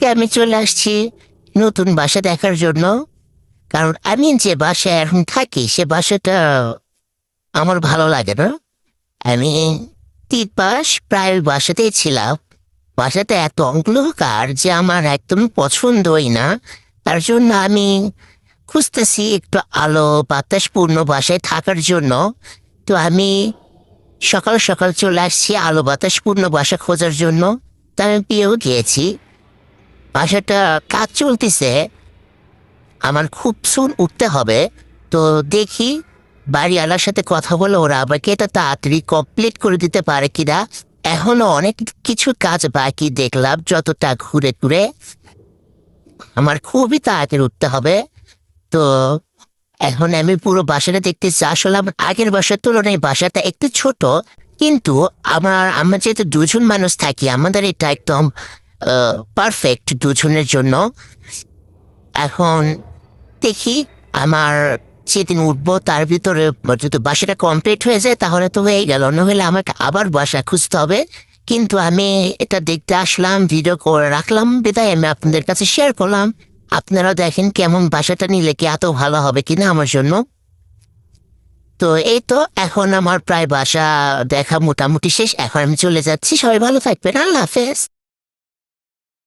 আজকে আমি চলে আসছি নতুন বাসা দেখার জন্য। কারণ আমি যে বাসায় এখন থাকি সে বাসাটা আমার ভালো লাগে না। আমি 3 মাস প্রায় ওই বাসাতেই ছিলাম। বাসাটা এত অন্ধকার যে আমার একদম পছন্দই না। তার জন্য আমি খুঁজতেছি একটু আলো বাতাসপূর্ণ বাসায় থাকার জন্য। তো আমি সকাল সকাল চলে আসছি আলো বাতাসপূর্ণ বাসা খোঁজার জন্য। তা আমি পেয়েও গিয়েছি। বাসাটা কাজ চলতেছে, আমার খুব সুন উঠতে হবে। তো দেখি বাড়িওয়ালার সাথে কথা বলে ওরা আমাকে এটা তাড়াতাড়ি কমপ্লিট করে দিতে পারে কিনা। এখনো অনেক কিছু কাজ বাকি দেখলাম যতটা ঘুরে ঘুরে। আমার খুবই তাড়াতাড়ি উঠতে হবে। তো এখন আমি পুরো বাসাটা দেখতেছি। আসলে আমার আগের বাসার তুলনায় বাসাটা একটু ছোট, কিন্তু আমরা যেহেতু দুজন মানুষ থাকি আমাদের এটা একদম পারফেক্ট দুজনের জন্য। এখন দেখি আমার যেদিন উঠবো তার ভিতরে যদি বাসাটা কমপ্লিট হয়ে যায় তাহলে তো হয়ে গেল, নইলে আমাকে আবার বাসা খুঁজতে হবে। কিন্তু আমি এটা দেখতে আসলাম, ভিডিও করে রাখলাম, বিদায় আমি আপনাদের কাছে শেয়ার করলাম। আপনারা দেখেন কেমন বাসাটা নিলে কি এত ভালো হবে কিনা আমার জন্য। তো এই তো এখন আমার প্রায় বাসা দেখা মোটামুটি শেষ। এখন আমি চলে যাচ্ছি। সবাই ভালো থাকবেন। আল্লাহ হাফেজ।